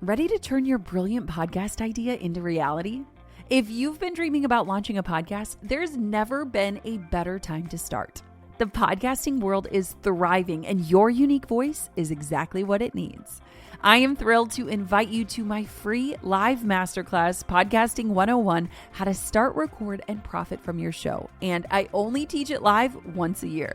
Ready to turn your brilliant podcast idea into reality? If you've been dreaming about launching a podcast, there's never been a better time to start. The podcasting world is thriving, and your unique voice is exactly what it needs. I am thrilled to invite you to my free live masterclass, Podcasting 101, How to Start, Record, and Profit from Your Show. And I only teach it live once a year.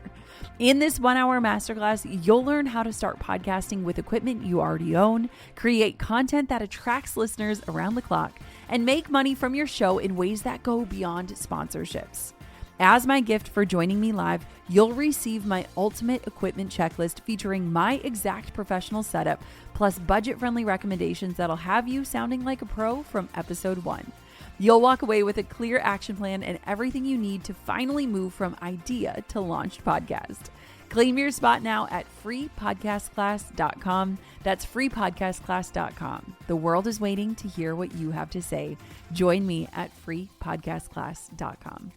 In this 1-hour masterclass, you'll learn how to start podcasting with equipment you already own, create content that attracts listeners around the clock, and make money from your show in ways that go beyond sponsorships. As my gift for joining me live, you'll receive my ultimate equipment checklist featuring my exact professional setup, plus budget-friendly recommendations that'll have you sounding like a pro from episode 1. You'll walk away with a clear action plan and everything you need to finally move from idea to launched podcast. Claim your spot now at freepodcastclass.com. That's freepodcastclass.com. The world is waiting to hear what you have to say. Join me at freepodcastclass.com.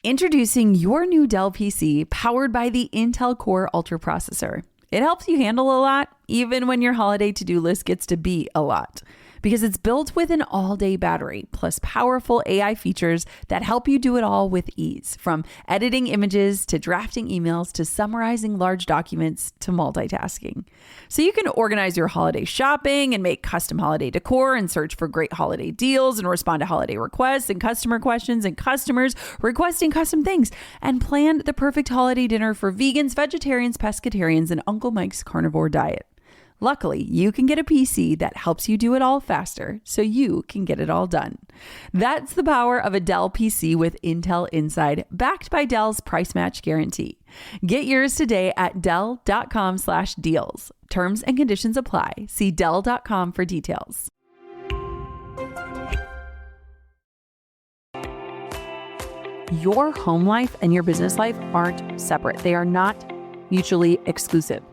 Introducing your new Dell PC powered by the Intel Core Ultra processor. It helps you handle a lot, even when your holiday to-do list gets to be a lot. Because it's built with an all-day battery, plus powerful AI features that help you do it all with ease. From editing images, to drafting emails, to summarizing large documents, to multitasking. So you can organize your holiday shopping and make custom holiday decor and search for great holiday deals and respond to holiday requests and customer questions and customers requesting custom things. And plan the perfect holiday dinner for vegans, vegetarians, pescatarians, and Uncle Mike's carnivore diet. Luckily, you can get a PC that helps you do it all faster, so you can get it all done. That's the power of a Dell PC with Intel Inside, backed by Dell's price match guarantee. Get yours today at Dell.com/deals. Terms and conditions apply. See Dell.com for details. Your home life and your business life aren't separate. They are not mutually exclusive.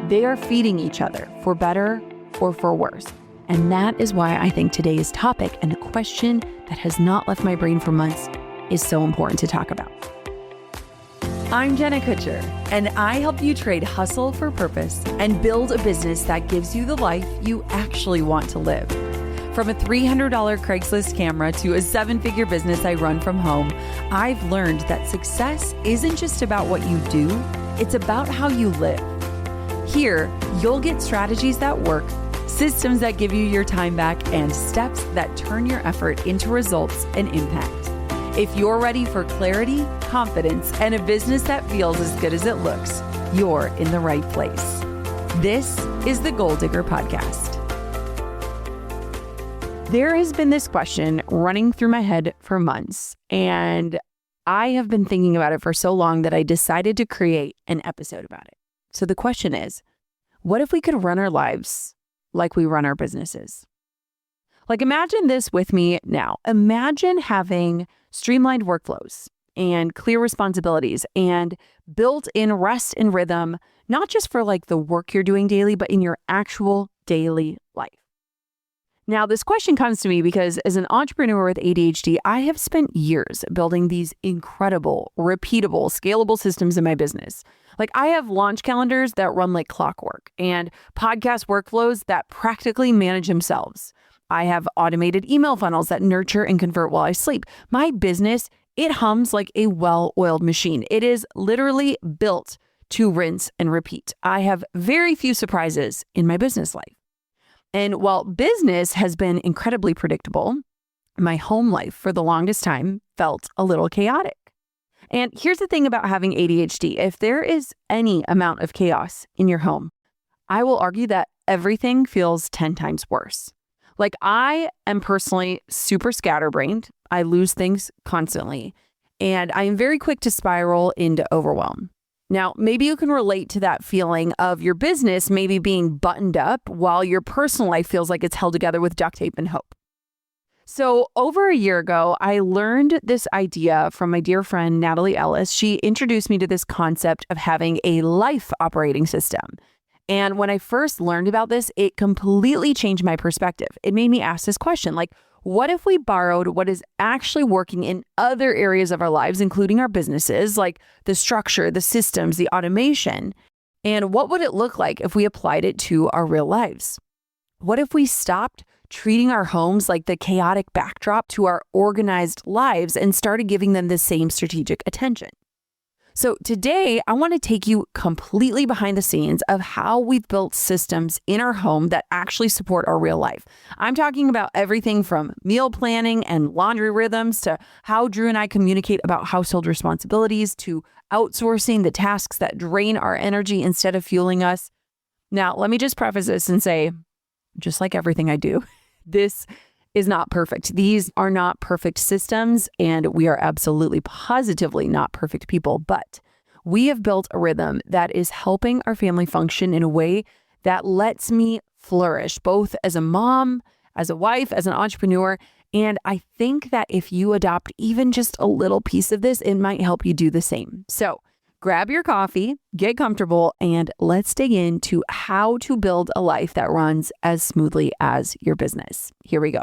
They are feeding each other, for better or for worse. And that is why I think today's topic and the question that has not left my brain for months is so important to talk about. I'm Jenna Kutcher, and I help you trade hustle for purpose and build a business that gives you the life you actually want to live. From a $300 Craigslist camera to a 7-figure business I run from home, I've learned that success isn't just about what you do, it's about how you live. Here, you'll get strategies that work, systems that give you your time back, and steps that turn your effort into results and impact. If you're ready for clarity, confidence, and a business that feels as good as it looks, you're in the right place. This is the Goal Digger Podcast. There has been this question running through my head for months, and I have been thinking about it for so long that I decided to create an episode about it. So the question is, what if we could run our lives like we run our businesses? Like, imagine this with me now. Imagine having streamlined workflows and clear responsibilities and built-in rest and rhythm, not just for like the work you're doing daily, but in your actual daily life. Now, this question comes to me because as an entrepreneur with ADHD, I have spent years building these incredible, repeatable, scalable systems in my business. Like, I have launch calendars that run like clockwork and podcast workflows that practically manage themselves. I have automated email funnels that nurture and convert while I sleep. My business, it hums like a well-oiled machine. It is literally built to rinse and repeat. I have very few surprises in my business life. And while business has been incredibly predictable, my home life for the longest time felt a little chaotic. And here's the thing about having ADHD. If there is any amount of chaos in your home, I will argue that everything feels 10 times worse. Like, I am personally super scatterbrained. I lose things constantly, and I am very quick to spiral into overwhelm. Now, maybe you can relate to that feeling of your business maybe being buttoned up while your personal life feels like it's held together with duct tape and hope. So over a year ago, I learned this idea from my dear friend, Natalie Ellis. She introduced me to this concept of having a life operating system. And when I first learned about this, it completely changed my perspective. It made me ask this question, like, what if we borrowed what is actually working in other areas of our lives, including our businesses, like the structure, the systems, the automation, And what would it look like if we applied it to our real lives? What if we stopped treating our homes like the chaotic backdrop to our organized lives and started giving them the same strategic attention? So today, I want to take you completely behind the scenes of how we've built systems in our home that actually support our real life. I'm talking about everything from meal planning and laundry rhythms to how Drew and I communicate about household responsibilities to outsourcing the tasks that drain our energy instead of fueling us. Now, let me just preface this and say, just like everything I do, this is not perfect. These are not perfect systems, and we are absolutely positively not perfect people, but we have built a rhythm that is helping our family function in a way that lets me flourish, both as a mom, as a wife, as an entrepreneur. And I think that if you adopt even just a little piece of this, it might help you do the same. So grab your coffee, get comfortable, and let's dig into how to build a life that runs as smoothly as your business. Here we go.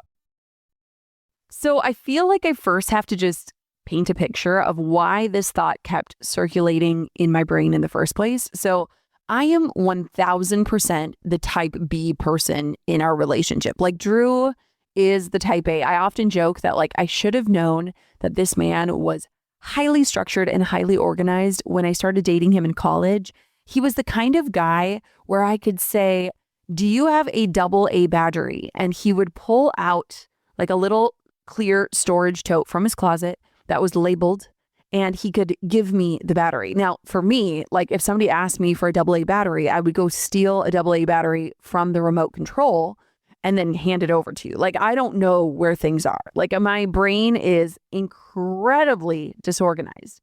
So I feel like I first have to just paint a picture of why this thought kept circulating in my brain in the first place. So I am 1000% the type B person in our relationship. Like Drew is the type A. I often joke that I should have known that this man was highly structured and highly organized when I started dating him in college. He was the kind of guy where I could say, "Do you have a AA battery?" And he would pull out a little clear storage tote from his closet that was labeled, and he could give me the battery. Now, for me, if somebody asked me for a AA battery, I would go steal a AA battery from the remote control and then hand it over to you. I don't know where things are. My brain is incredibly disorganized.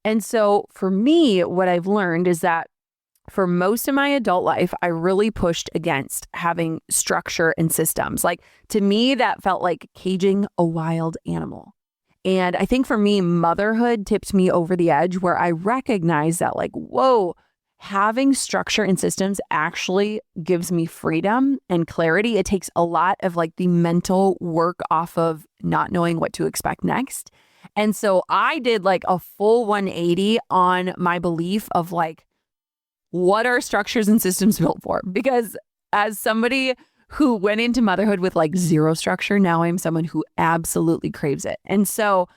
And so for me, what I've learned is that for most of my adult life, I really pushed against having structure and systems. To me, that felt like caging a wild animal. And I think for me, motherhood tipped me over the edge where I recognized that whoa, having structure and systems actually gives me freedom and clarity. It takes a lot of the mental work off of not knowing what to expect next. And so I did a full 180 on my belief of what are structures and systems built for? Because as somebody who went into motherhood with zero structure, now I'm someone who absolutely craves it. And so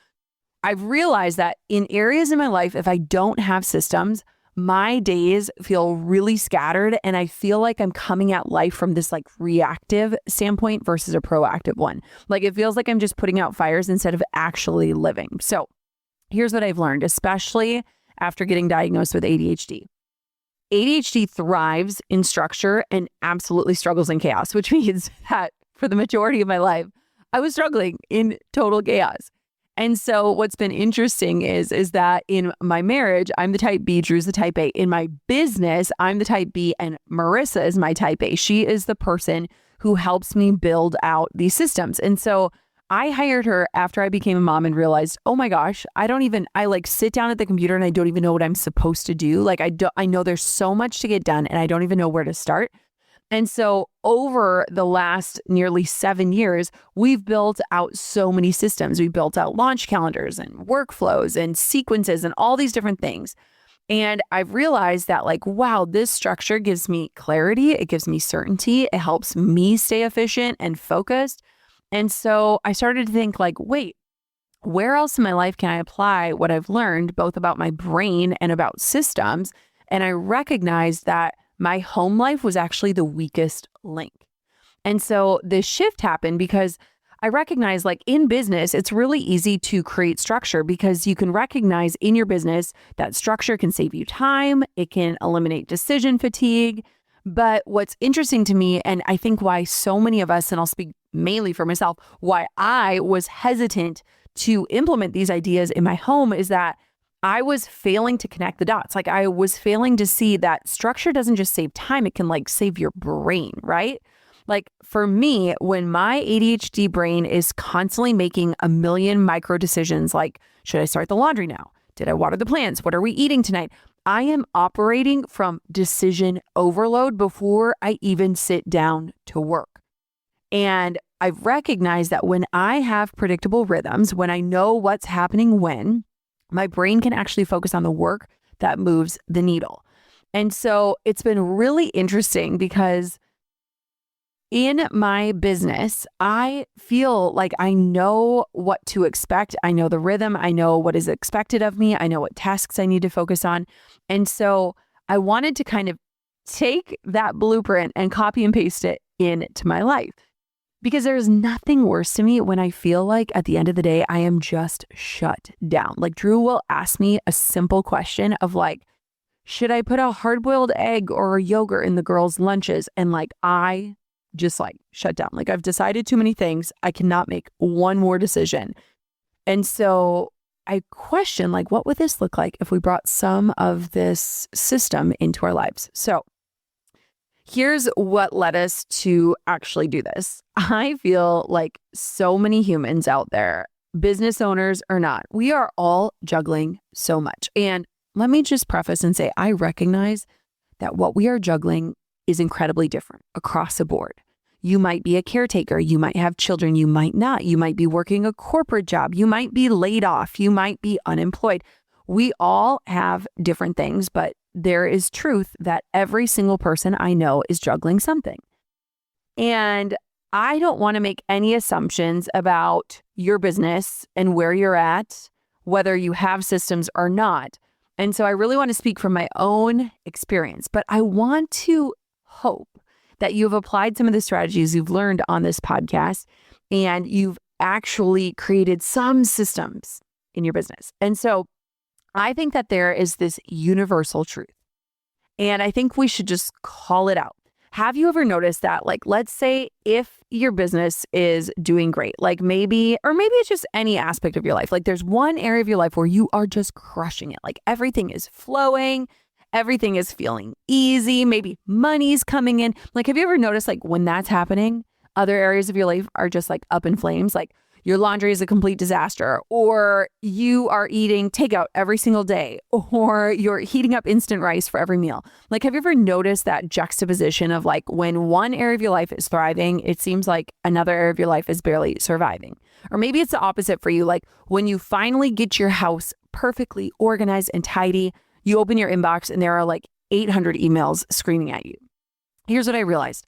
I've realized that in areas in my life, if I don't have systems, my days feel really scattered and I feel like I'm coming at life from this reactive standpoint versus a proactive one. It feels like I'm just putting out fires instead of actually living. So here's what I've learned, especially after getting diagnosed with ADHD. ADHD thrives in structure and absolutely struggles in chaos, which means that for the majority of my life, I was struggling in total chaos. And so what's been interesting is that in my marriage, I'm the type B, Drew's the type A. In my business, I'm the type B, and Marissa is my type A. She is the person who helps me build out these systems. And so I hired her after I became a mom and realized, oh my gosh, I sit down at the computer and I don't even know what I'm supposed to do. I know there's so much to get done and I don't even know where to start. And so over the last nearly 7 years, we've built out so many systems. We built out launch calendars and workflows and sequences and all these different things. And I've realized that wow, this structure gives me clarity. It gives me certainty. It helps me stay efficient and focused. And so I started to think wait, where else in my life can I apply what I've learned both about my brain and about systems? And I recognized that my home life was actually the weakest link. And so this shift happened because I recognize in business, it's really easy to create structure because you can recognize in your business that structure can save you time. It can eliminate decision fatigue. But what's interesting to me, and I think why so many of us, and I'll speak mainly for myself, why I was hesitant to implement these ideas in my home is that I was failing to connect the dots. I was failing to see that structure doesn't just save time, it can save your brain, right? For me, when my ADHD brain is constantly making a million micro decisions, should I start the laundry now? Did I water the plants? What are we eating tonight? I am operating from decision overload before I even sit down to work. And I've recognized that when I have predictable rhythms, when I know what's happening when, my brain can actually focus on the work that moves the needle. And so it's been really interesting because in my business, I feel like I know what to expect. I know the rhythm. I know what is expected of me. I know what tasks I need to focus on. And so I wanted to kind of take that blueprint and copy and paste it into my life. Because there's nothing worse to me when I feel like at the end of the day, I am just shut down. Like Drew will ask me a simple question of like, should I put a hard-boiled egg or a yogurt in the girls' lunches? And like, I just like shut down. Like I've decided too many things. I cannot make one more decision. And so I question like, what would this look like if we brought some of this system into our lives? So here's what led us to actually do this. I feel like so many humans out there, business owners or not, we are all juggling so much. And let me just preface and say, I recognize that what we are juggling is incredibly different across the board. You might be a caretaker. You might have children. You might not. You might be working a corporate job. You might be laid off. You might be unemployed. We all have different things, but there is truth that every single person I know is juggling something. And I don't want to make any assumptions about your business and where you're at, whether you have systems or not. And so I really want to speak from my own experience, but I want to hope that you've applied some of the strategies you've learned on this podcast and you've actually created some systems in your business. And so I think that there is this universal truth, and I think we should just call it out. Have you ever noticed that, like, let's say if your business is doing great, like maybe it's just any aspect of your life, like there's one area of your life where you are just crushing it, like everything is flowing, everything is feeling easy, maybe money's coming in. Like, have you ever noticed like when that's happening, other areas of your life are just like up in flames, like your laundry is a complete disaster, or you are eating takeout every single day, or you're heating up instant rice for every meal. Like, have you ever noticed that juxtaposition of like when one area of your life is thriving, it seems like another area of your life is barely surviving? Or maybe it's the opposite for you. Like when you finally get your house perfectly organized and tidy, you open your inbox and there are like 800 emails screaming at you. Here's what I realized.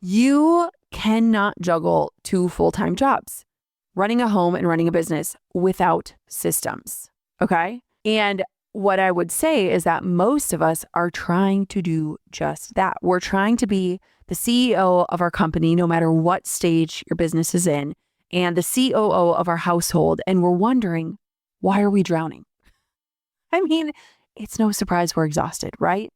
You cannot juggle two full-time jobs, running a home and running a business, without systems. Okay. And what I would say is that most of us are trying to do just that. We're trying to be the CEO of our company, no matter what stage your business is in, and the COO of our household. And we're wondering, why are we drowning? I mean, it's no surprise we're exhausted, right?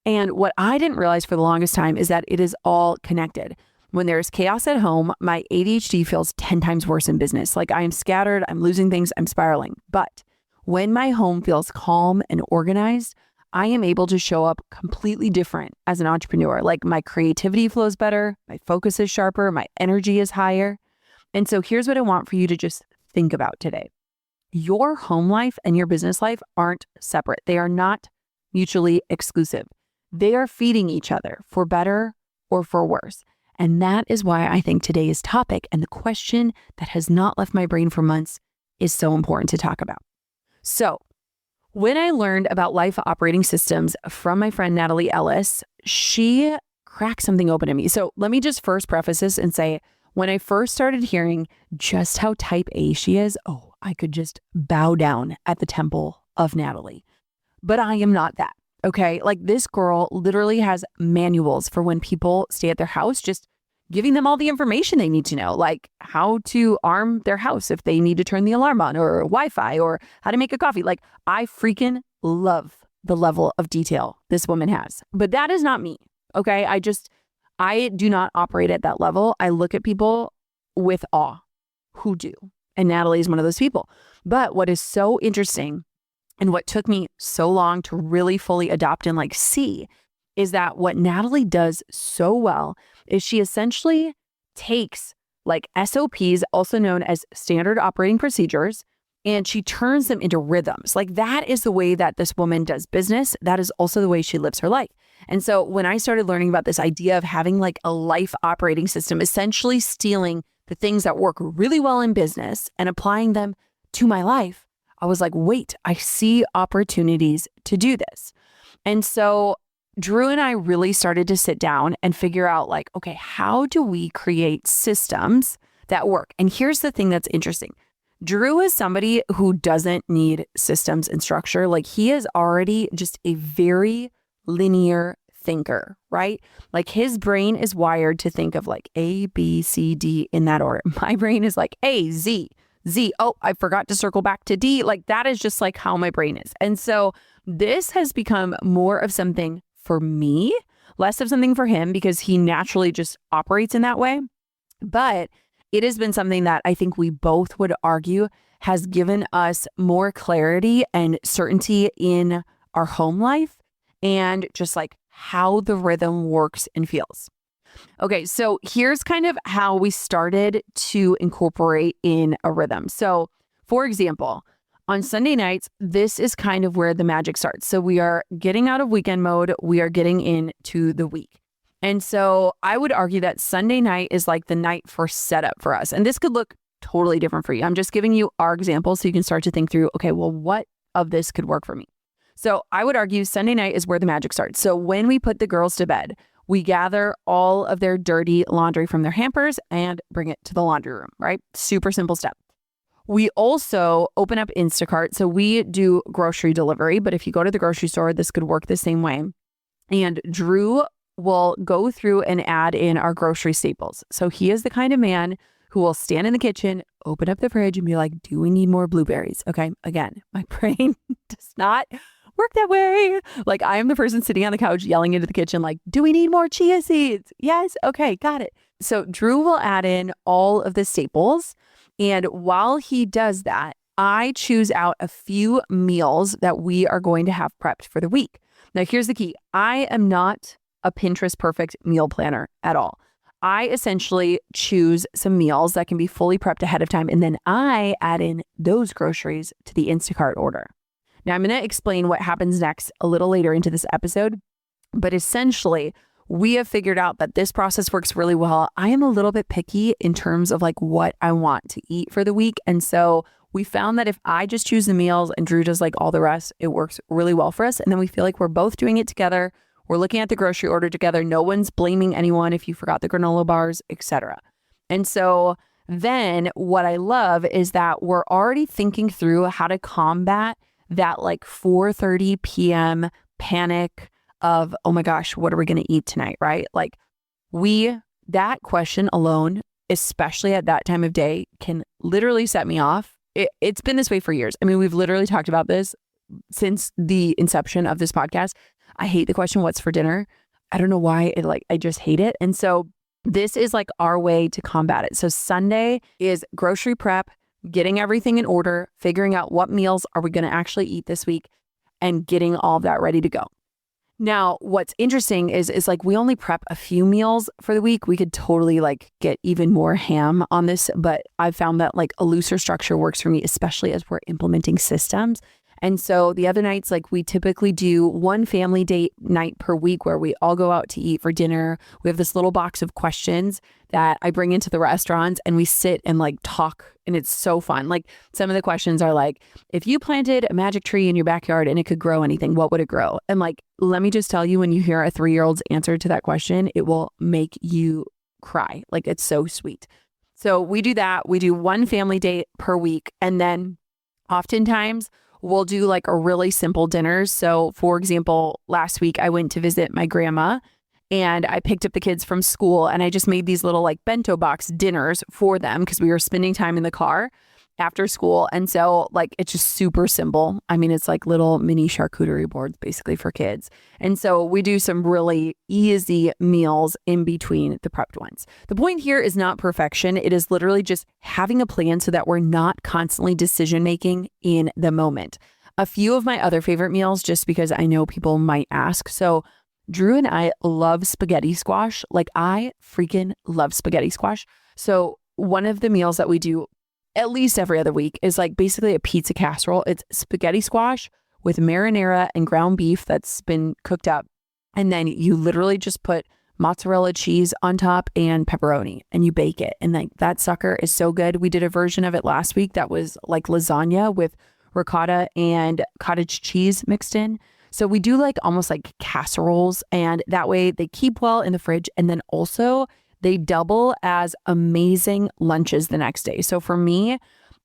And what I didn't realize for the longest time is that it is all connected. When there's chaos at home, my ADHD feels 10 times worse in business. Like I am scattered, I'm losing things, I'm spiraling. But when my home feels calm and organized, I am able to show up completely different as an entrepreneur. Like my creativity flows better, my focus is sharper, my energy is higher. And so here's what I want for you to just think about today. Your home life and your business life aren't separate. They are not mutually exclusive. They are feeding each other for better or for worse. And that is why I think today's topic and the question that has not left my brain for months is so important to talk about. So when I learned about life operating systems from my friend Natalie Ellis, she cracked something open to me. So let me just first preface this and say, when I first started hearing just how type A she is, I could just bow down at the temple of Natalie. But I am not that. Okay. Like this girl literally has manuals for when people stay at their house, just giving them all the information they need to know, like how to arm their house if they need to turn the alarm on, or Wi-Fi, or how to make a coffee. Like I freaking love the level of detail this woman has, but that is not me. Okay. I do not operate at that level. I look at people with awe who do. And Natalie is one of those people. But what is so interesting, and what took me so long to really fully adopt and like see, is that what Natalie does so well is she essentially takes like SOPs, also known as standard operating procedures, and she turns them into rhythms. Like that is the way that this woman does business. That is also the way she lives her life. And so when I started learning about this idea of having like a life operating system, essentially stealing the things that work really well in business and applying them to my life, I was like, wait, I see opportunities to do this. And so Drew and I really started to sit down and figure out like, okay, how do we create systems that work? And here's the thing that's interesting. Drew is somebody who doesn't need systems and structure. Like he is already just a very linear thinker, right? Like his brain is wired to think of like A, B, C, D in that order. My brain is like A, Z, Z. Oh, I forgot to circle back to D. Like that is just like how my brain is. And so this has become more of something for me, less of something for him because he naturally just operates in that way. But it has been something that I think we both would argue has given us more clarity and certainty in our home life and just like how the rhythm works and feels. Okay, so here's kind of how we started to incorporate in a rhythm. So for example, on Sunday nights, this is kind of where the magic starts. So we are getting out of weekend mode. We are getting into the week. And so I would argue that Sunday night is like the night for setup for us. And this could look totally different for you. I'm just giving you our examples so you can start to think through, okay, well, what of this could work for me? So I would argue Sunday night is where the magic starts. So when we put the girls to bed, we gather all of their dirty laundry from their hampers and bring it to the laundry room, right? Super simple step. We also open up Instacart. So we do grocery delivery, but if you go to the grocery store, this could work the same way. And Drew will go through and add in our grocery staples. So he is the kind of man who will stand in the kitchen, open up the fridge and be like, do we need more blueberries? Okay. Again, my brain does not work that way. Like I am the person sitting on the couch yelling into the kitchen, like, do we need more chia seeds? Yes. Okay. Got it. So Drew will add in all of the staples. And while he does that, I choose out a few meals that we are going to have prepped for the week. Now, here's the key. I am not a Pinterest perfect meal planner at all. I essentially choose some meals that can be fully prepped ahead of time, and then I add in those groceries to the Instacart order. Now, I'm going to explain what happens next a little later into this episode, but essentially, we have figured out that this process works really well. I am a little bit picky in terms of like what I want to eat for the week. And so we found that if I just choose the meals and Drew does like all the rest, it works really well for us. And then we feel like we're both doing it together. We're looking at the grocery order together. No one's blaming anyone if you forgot the granola bars, etc. And so then what I love is that we're already thinking through how to combat that like 4:30 p.m. panic of, oh my gosh, what are we going to eat tonight, right? Like that question alone, especially at that time of day, can literally set me off. It's been this way for years. I mean, we've literally talked about this since the inception of this podcast. I hate the question, what's for dinner? I don't know why. I just hate it. And so this is like our way to combat it. So Sunday is grocery prep, getting everything in order, figuring out what meals are we going to actually eat this week, and getting all of that ready to go. Now, what's interesting is like we only prep a few meals for the week. We could totally like get even more ham on this, but I've found that like a looser structure works for me, especially as we're implementing systems. And so the other nights, like we typically do one family date night per week where we all go out to eat for dinner. We have this little box of questions that I bring into the restaurants and we sit and like talk, and it's so fun. Like some of the questions are like, if you planted a magic tree in your backyard and it could grow anything, what would it grow? And like, let me just tell you, when you hear a 3-year-old's answer to that question, it will make you cry. Like it's so sweet. So we do that. We do one family date per week. And then oftentimes we'll do like a really simple dinner. So for example, last week I went to visit my grandma and I picked up the kids from school and I just made these little like bento box dinners for them because we were spending time in the car after school. And so like, it's just super simple. I mean, it's like little mini charcuterie boards basically for kids. And so we do some really easy meals in between the prepped ones. The point here is not perfection. It is literally just having a plan so that we're not constantly decision making in the moment. A few of my other favorite meals, just because I know people might ask. So Drew and I love spaghetti squash. Like I freaking love spaghetti squash. So one of the meals that we do at least every other week is like basically a pizza casserole. It's spaghetti squash with marinara and ground beef that's been cooked up. And then you literally just put mozzarella cheese on top and pepperoni and you bake it. And like that sucker is so good. We did a version of it last week that was like lasagna with ricotta and cottage cheese mixed in. So we do like almost like casseroles, and that way they keep well in the fridge. And then also they double as amazing lunches the next day. So for me,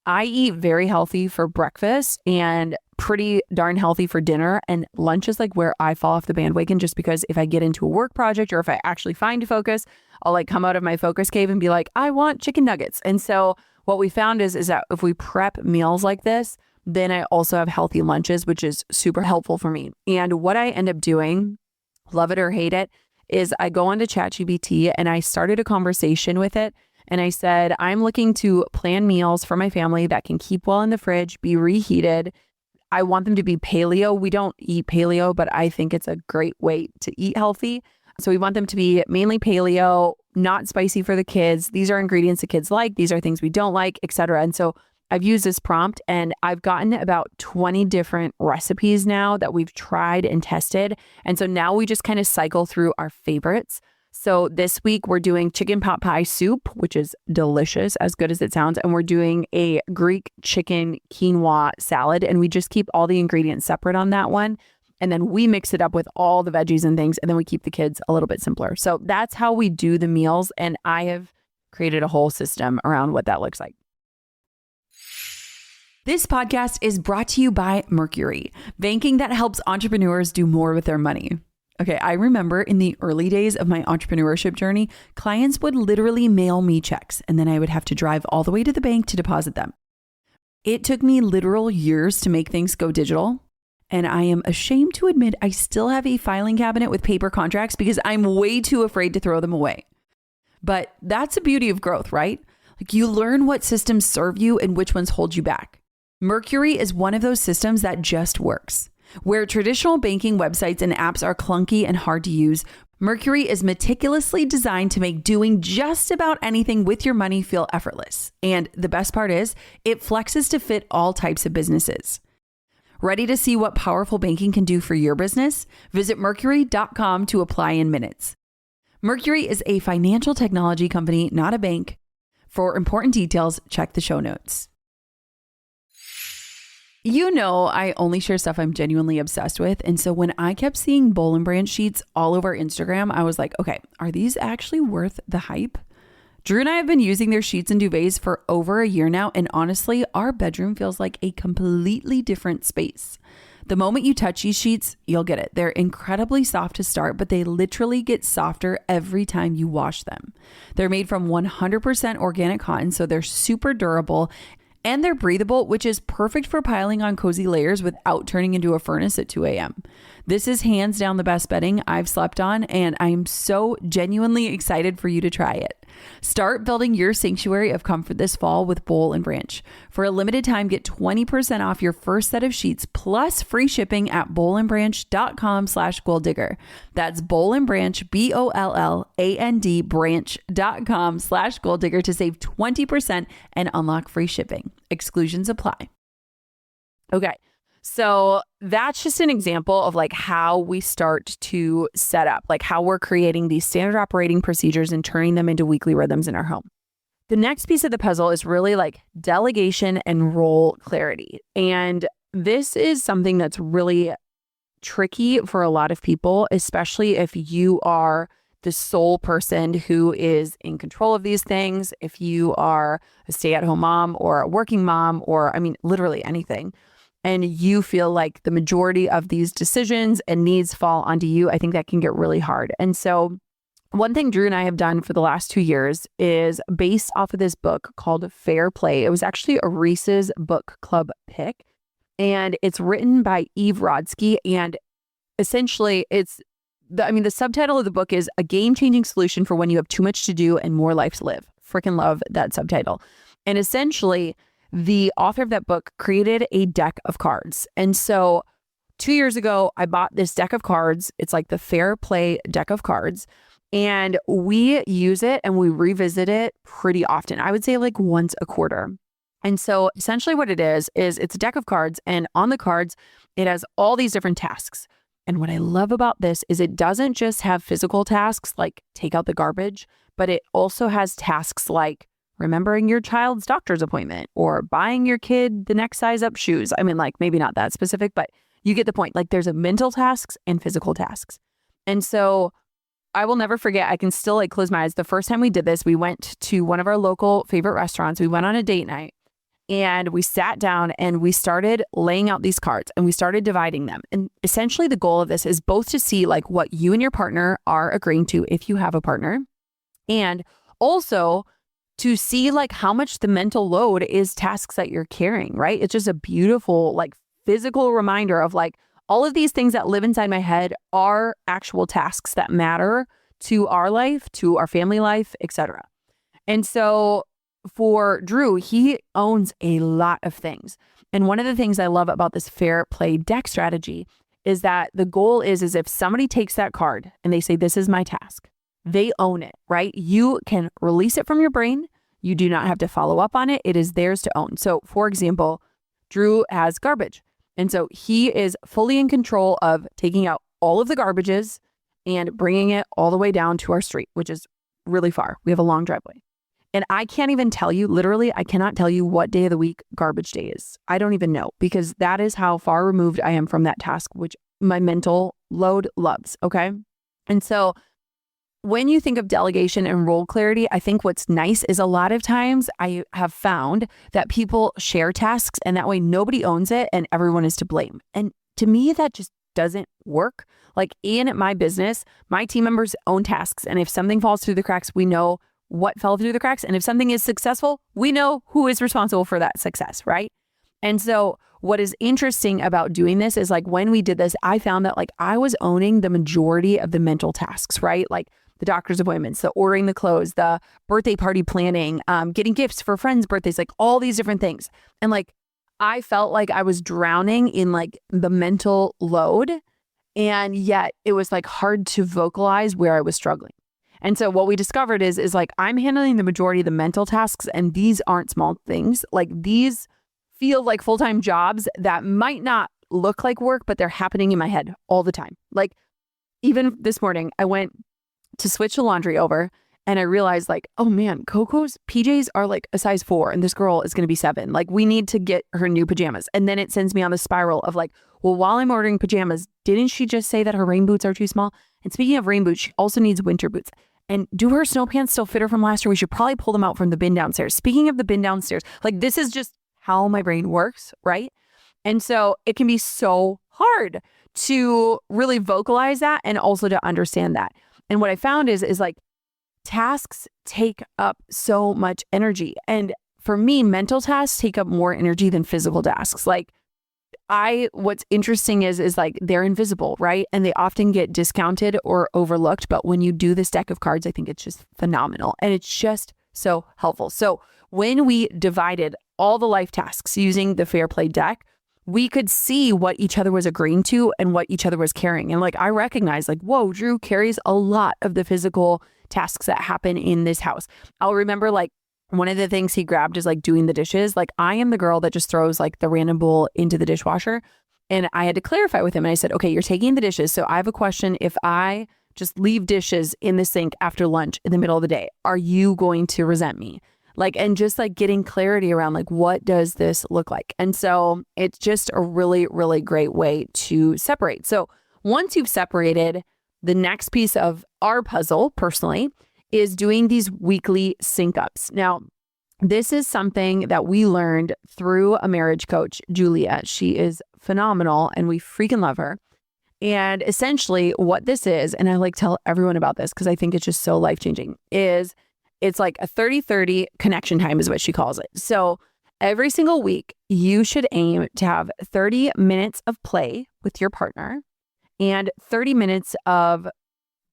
I eat very healthy for breakfast and pretty darn healthy for dinner. And lunch is like where I fall off the bandwagon, just because if I get into a work project or if I actually find focus, I'll like come out of my focus cave and be like, I want chicken nuggets. And so what we found is that if we prep meals like this, then I also have healthy lunches, which is super helpful for me. And what I end up doing, love it or hate it, is I go onto ChatGPT and I started a conversation with it. And I said, I'm looking to plan meals for my family that can keep well in the fridge, be reheated. I want them to be paleo. We don't eat paleo, but I think it's a great way to eat healthy. So we want them to be mainly paleo, not spicy for the kids. These are ingredients the kids like. These are things we don't like, etc. And so I've used this prompt and I've gotten about 20 different recipes now that we've tried and tested. And so now we just kind of cycle through our favorites. So this week we're doing chicken pot pie soup, which is delicious, as good as it sounds. And we're doing a Greek chicken quinoa salad. And we just keep all the ingredients separate on that one. And then we mix it up with all the veggies and things. And then we keep the kids a little bit simpler. So that's how we do the meals. And I have created a whole system around what that looks like. This podcast is brought to you by Mercury, banking that helps entrepreneurs do more with their money. Okay, I remember in the early days of my entrepreneurship journey, clients would literally mail me checks, and then I would have to drive all the way to the bank to deposit them. It took me literal years to make things go digital, and I am ashamed to admit I still have a filing cabinet with paper contracts because I'm way too afraid to throw them away. But that's the beauty of growth, right? Like, you learn what systems serve you and which ones hold you back. Mercury is one of those systems that just works. Where traditional banking websites and apps are clunky and hard to use, Mercury is meticulously designed to make doing just about anything with your money feel effortless. And the best part is, it flexes to fit all types of businesses. Ready to see what powerful banking can do for your business? Visit mercury.com to apply in minutes. Mercury is a financial technology company, not a bank. For important details, check the show notes. You know, I only share stuff I'm genuinely obsessed with. And so when I kept seeing Bowl and Branch sheets all over Instagram, I was like, okay, are these actually worth the hype? Drew and I have been using their sheets and duvets for over a year now. And honestly, our bedroom feels like a completely different space. The moment you touch these sheets, you'll get it. They're incredibly soft to start, but they literally get softer every time you wash them. They're made from 100% organic cotton, so they're super durable. And they're breathable, which is perfect for piling on cozy layers without turning into a furnace at 2 a.m. This is hands down the best bedding I've slept on, and I'm so genuinely excited for you to try it. Start building your sanctuary of comfort this fall with Bowl and Branch. For a limited time, get 20% off your first set of sheets plus free shipping at bowlandbranch.com/goaldigger. That's Bowl and Branch, BOLLAND branch.com/goaldigger to save 20% and unlock free shipping. Exclusions apply. Okay. So that's just an example of like how we start to set up, like how we're creating these standard operating procedures and turning them into weekly rhythms in our home. The next piece of the puzzle is really like delegation and role clarity. And this is something that's really tricky for a lot of people, especially if you are the sole person who is in control of these things. If you are a stay-at-home mom or a working mom, or literally anything, and you feel like the majority of these decisions and needs fall onto you, I think that can get really hard. And so one thing Drew and I have done for the last 2 years is based off of this book called Fair Play. It was actually a Reese's Book Club pick, and it's written by Eve Rodsky. And essentially the subtitle of the book is A Game-Changing Solution for When You Have Too Much to Do and More Life to Live. Freaking love that subtitle. And essentially, the author of that book created a deck of cards. And so 2 years ago, I bought this deck of cards. It's like the Fair Play deck of cards. And we use it and we revisit it pretty often. I would say like once a quarter. And so essentially what it is it's a deck of cards. And on the cards, it has all these different tasks. And what I love about this is it doesn't just have physical tasks like take out the garbage, but it also has tasks like remembering your child's doctor's appointment or buying your kid the next size up shoes. Maybe not that specific, but you get the point. Like there's a mental tasks and physical tasks. And so I will never forget, I can still like close my eyes. The first time we did this, we went to one of our local favorite restaurants. We went on a date night and we sat down and we started laying out these cards and we started dividing them. And essentially the goal of this is both to see like what you and your partner are agreeing to if you have a partner, and also to see like how much the mental load is tasks that you're carrying, right? It's just a beautiful like physical reminder of like all of these things that live inside my head are actual tasks that matter to our life, to our family life, etc. And so for Drew, he owns a lot of things. And one of the things I love about this fair play deck strategy is that the goal is if somebody takes that card and they say, this is my task, they own it, right? You can release it from your brain. You do not have to follow up on it. It is theirs to own. So for example, Drew has garbage. And so he is fully in control of taking out all of the garbages and bringing it all the way down to our street, which is really far. We have a long driveway. And I can't even tell you, literally, I cannot tell you what day of the week garbage day is. I don't even know, because that is how far removed I am from that task, which my mental load loves. Okay. And so when you think of delegation and role clarity, I think what's nice is a lot of times I have found that people share tasks and that way nobody owns it and everyone is to blame. And to me, that just doesn't work. Like in my business, my team members own tasks. And if something falls through the cracks, we know what fell through the cracks. And if something is successful, we know who is responsible for that success, right? And so what is interesting about doing this is like when we did this, I found that like I was owning the majority of the mental tasks, right? Like the doctor's appointments, the ordering the clothes, the birthday party planning, getting gifts for friends' birthdays, like all these different things. And like, I felt like I was drowning in like the mental load. And yet it was like hard to vocalize where I was struggling. And so what we discovered is like, I'm handling the majority of the mental tasks, and these aren't small things. Like these feel like full-time jobs that might not look like work, but they're happening in my head all the time. Like even this morning, I went to switch the laundry over and I realized like, oh man, Coco's PJs are like a size 4 and this girl is going to be 7. Like we need to get her new pajamas. And then it sends me on the spiral of like, well, while I'm ordering pajamas, didn't she just say that her rain boots are too small? And speaking of rain boots, she also needs winter boots. And do her snow pants still fit her from last year? We should probably pull them out from the bin downstairs. Speaking of the bin downstairs, like this is just how my brain works, right? And so it can be so hard to really vocalize that and also to understand that. And what I found is like tasks take up so much energy. And for me, mental tasks take up more energy than physical tasks. Like what's interesting is like they're invisible, right? And they often get discounted or overlooked. But when you do this deck of cards, I think it's just phenomenal. And it's just so helpful. So when we divided all the life tasks using the Fair Play deck, we could see what each other was agreeing to and what each other was carrying. And like, I recognized like, whoa, Drew carries a lot of the physical tasks that happen in this house. I'll remember like one of the things he grabbed is like doing the dishes. Like I am the girl that just throws like the random bowl into the dishwasher. And I had to clarify with him. And I said, okay, you're taking the dishes. So I have a question. If I just leave dishes in the sink after lunch in the middle of the day, are you going to resent me? Like, and just like getting clarity around like, what does this look like? And so it's just a really, really great way to separate. So once you've separated, the next piece of our puzzle personally is doing these weekly sync ups. Now, this is something that we learned through a marriage coach, Julia. She is phenomenal and we freaking love her. And essentially what this is, and I like tell everyone about this because I think it's just so life-changing, is it's like a 30-30 connection time is what she calls it. So every single week, you should aim to have 30 minutes of play with your partner and 30 minutes of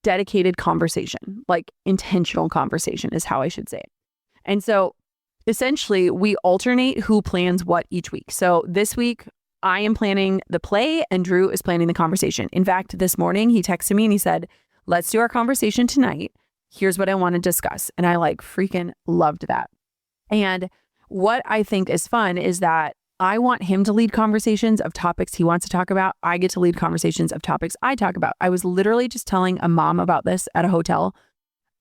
dedicated conversation, like intentional conversation is how I should say it. And so essentially we alternate who plans what each week. So this week I am planning the play and Drew is planning the conversation. In fact, this morning he texted me and he said, let's do our conversation tonight. Here's what I want to discuss. And I like freaking loved that. And what I think is fun is that I want him to lead conversations of topics he wants to talk about. I get to lead conversations of topics I talk about. I was literally just telling a mom about this at a hotel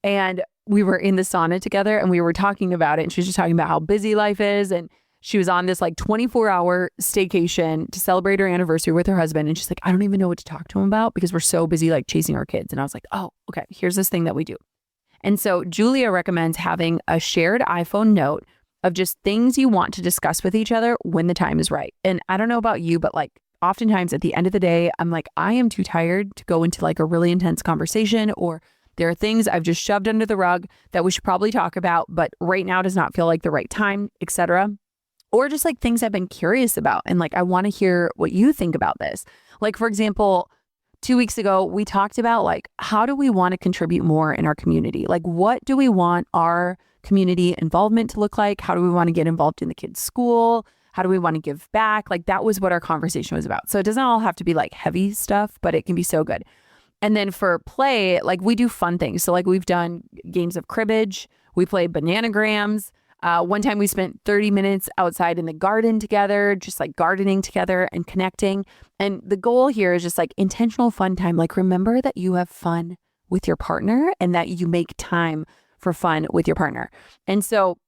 and we were in the sauna together and we were talking about it. And she was just talking about how busy life is. And She was on this like 24-hour staycation to celebrate her anniversary with her husband. And she's like, I don't even know what to talk to him about because we're so busy like chasing our kids. And I was like, oh, okay, here's this thing that we do. And so Julia recommends having a shared iPhone note of just things you want to discuss with each other when the time is right. And I don't know about you, but like oftentimes at the end of the day, I'm like, I am too tired to go into like a really intense conversation, or there are things I've just shoved under the rug that we should probably talk about, but right now does not feel like the right time, etc. Or just like things I've been curious about. And like, I want to hear what you think about this. Like, for example, 2 weeks ago, we talked about like, how do we want to contribute more in our community? Like, what do we want our community involvement to look like? How do we want to get involved in the kids' school? How do we want to give back? Like, that was what our conversation was about. So it doesn't all have to be like heavy stuff, but it can be so good. And then for play, like we do fun things. So like we've done games of cribbage. We play bananagrams. One time we spent 30 minutes outside in the garden together, just like gardening together and connecting. And the goal here is just like intentional fun time. Like remember that you have fun with your partner and that you make time for fun with your partner. And so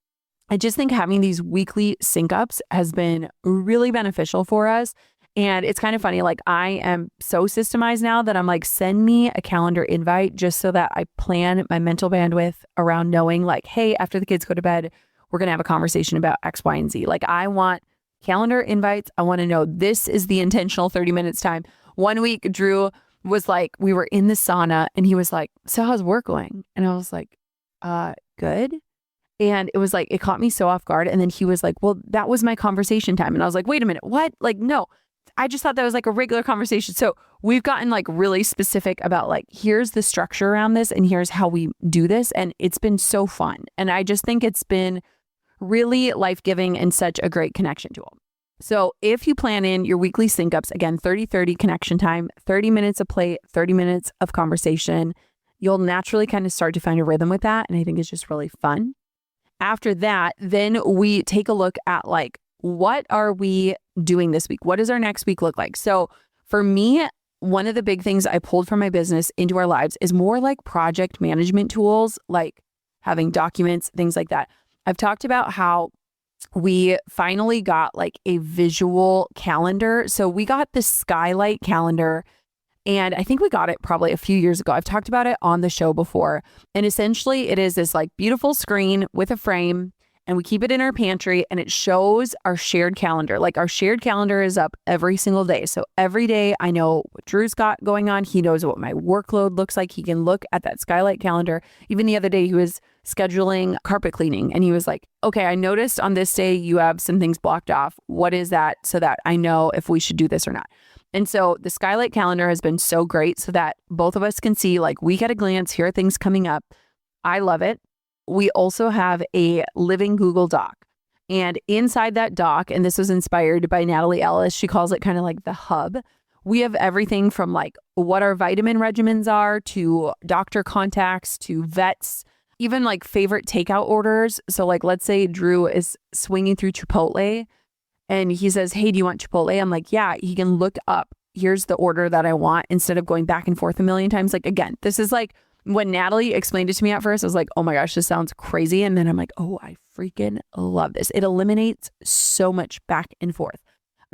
I just think having these weekly sync ups has been really beneficial for us. And it's kind of funny, like I am so systemized now that I'm like, send me a calendar invite just so that I plan my mental bandwidth around knowing like, hey, after the kids go to bed, we're going to have a conversation about X, Y, and Z. Like I want calendar invites. I want to know this is the intentional 30 minutes time. One week, Drew was like, we were in the sauna and he was like, so how's work going? And I was like, good. And it was like, it caught me so off guard. And then he was like, well, that was my conversation time. And I was like, wait a minute, what? Like, no, I just thought that was like a regular conversation. So we've gotten like really specific about like, here's the structure around this and here's how we do this. And it's been so fun. And I just think it's been really life-giving and such a great connection tool. So if you plan in your weekly sync ups, again, 30-30 connection time, 30 minutes of play, 30 minutes of conversation, you'll naturally kind of start to find a rhythm with that. And I think it's just really fun. After that, then we take a look at like, what are we doing this week? What does our next week look like? So for me, one of the big things I pulled from my business into our lives is more like project management tools, like having documents, things like that. I've talked about how we finally got like a visual calendar. So we got the skylight calendar, and I think we got it probably a few years ago. I've talked about it on the show before. And essentially it is this like beautiful screen with a frame, and we keep it in our pantry, and it shows our shared calendar. Like our shared calendar is up every single day. So every day I know what Drew's got going on. He knows what my workload looks like. He can look at that skylight calendar. Even the other day he was scheduling carpet cleaning, and he was like, okay, I noticed on this day you have some things blocked off. What is that? So that I know if we should do this or not. And so the skylight calendar has been so great so that both of us can see like week at a glance, here are things coming up. I love it. We also have a living Google Doc, and inside that doc, and this was inspired by Natalie Ellis, she calls it kind of like the hub. We have everything from like what our vitamin regimens are to doctor contacts to vets, even like favorite takeout orders. So like, let's say Drew is swinging through Chipotle and he says, hey, do you want Chipotle? I'm like, yeah. He can look up, here's the order that I want, instead of going back and forth a million times. Like, again, this is like, when Natalie explained it to me at first, I was like, oh my gosh, this sounds crazy. And then I'm like, oh, I freaking love this. It eliminates so much back and forth.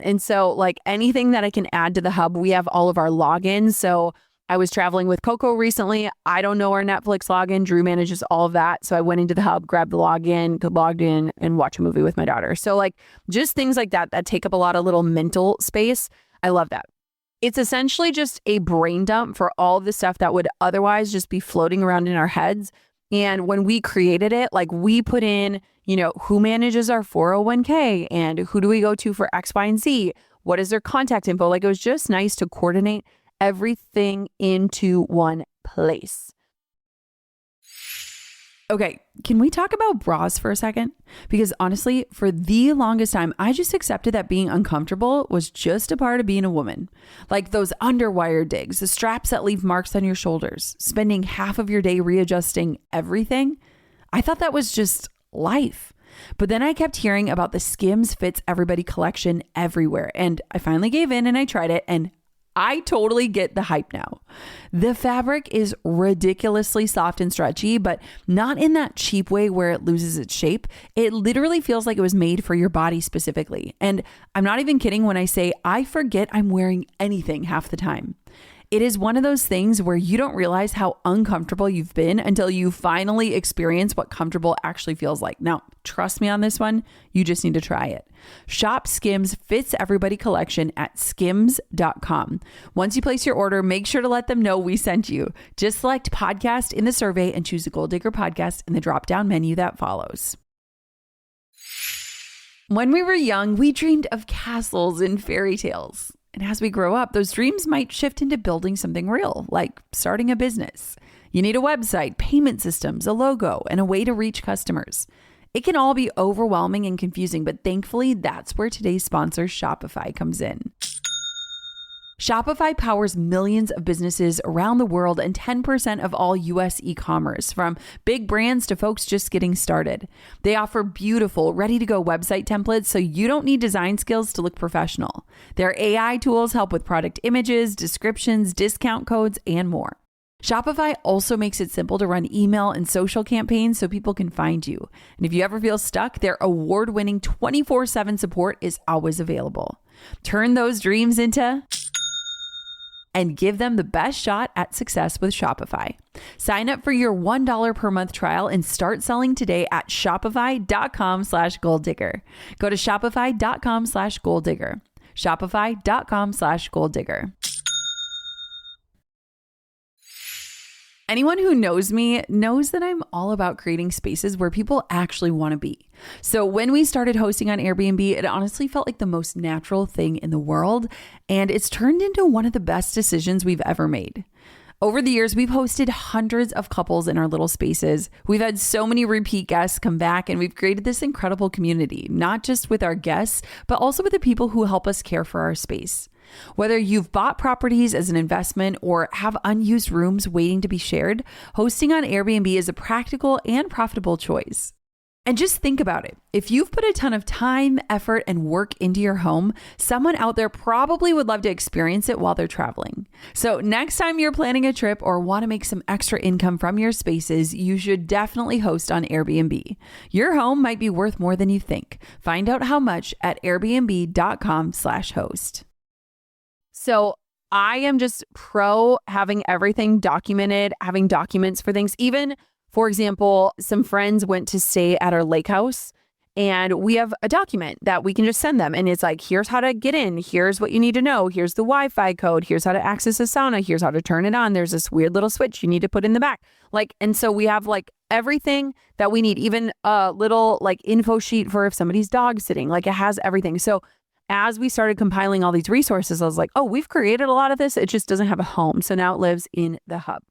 And so like anything that I can add to the hub, we have all of our logins. So I was traveling with Coco recently. I don't know our Netflix login. Drew manages all of that. So I went into the hub, grabbed the login, logged in, and watch a movie with my daughter. So like just things like that take up a lot of little mental space. I love that. It's essentially just a brain dump for all of the stuff that would otherwise just be floating around in our heads. And when we created it, like we put in, you know, who manages our 401k and who do we go to for X, Y, and Z? What is their contact info? Like it was just nice to coordinate everything into one place. Okay, can we talk about bras for a second? Because honestly, for the longest time, I just accepted that being uncomfortable was just a part of being a woman. Like those underwire digs, the straps that leave marks on your shoulders, spending half of your day readjusting everything. I thought that was just life. But then I kept hearing about the Skims Fits Everybody collection everywhere. And I finally gave in and I tried it, and I totally get the hype now. The fabric is ridiculously soft and stretchy, but not in that cheap way where it loses its shape. It literally feels like it was made for your body specifically. And I'm not even kidding when I say I forget I'm wearing anything half the time. It is one of those things where you don't realize how uncomfortable you've been until you finally experience what comfortable actually feels like. Now, trust me on this one, you just need to try it. Shop Skims Fits Everybody collection at skims.com. Once you place your order, make sure to let them know we sent you. Just select podcast in the survey and choose the Goal Digger podcast in the drop-down menu that follows. When we were young, we dreamed of castles and fairy tales. And as we grow up, those dreams might shift into building something real, like starting a business. You need a website, payment systems, a logo, and a way to reach customers. It can all be overwhelming and confusing, but thankfully, that's where today's sponsor, Shopify, comes in. Shopify powers millions of businesses around the world and 10% of all US e-commerce, from big brands to folks just getting started. They offer beautiful, ready-to-go website templates so you don't need design skills to look professional. Their AI tools help with product images, descriptions, discount codes, and more. Shopify also makes it simple to run email and social campaigns so people can find you. And if you ever feel stuck, their award-winning 24/7 support is always available. Turn those dreams into and give them the best shot at success with Shopify. Sign up for your $1 per month trial and start selling today at shopify.com/goaldigger. Go to shopify.com/goaldigger. Shopify.com/goaldigger. Anyone who knows me knows that I'm all about creating spaces where people actually want to be. So when we started hosting on Airbnb, it honestly felt like the most natural thing in the world, and it's turned into one of the best decisions we've ever made. Over the years, we've hosted hundreds of couples in our little spaces. We've had so many repeat guests come back, and we've created this incredible community, not just with our guests, but also with the people who help us care for our space. Whether you've bought properties as an investment or have unused rooms waiting to be shared, hosting on Airbnb is a practical and profitable choice. And just think about it. If you've put a ton of time, effort, and work into your home, someone out there probably would love to experience it while they're traveling. So next time you're planning a trip or want to make some extra income from your spaces, you should definitely host on Airbnb. Your home might be worth more than you think. Find out how much at airbnb.com/host. So I am just pro having everything documented, having documents for things. Even, for example, some friends went to stay at our lake house and we have a document that we can just send them. And it's like, here's how to get in. Here's what you need to know. Here's the Wi-Fi code. Here's how to access a sauna. Here's how to turn it on. There's this weird little switch you need to put in the back. And so we have everything that we need, even a little info sheet for if somebody's dog sitting, it has everything. So as we started compiling all these resources, I was like, oh, we've created a lot of this. It just doesn't have a home. So now it lives in the hub.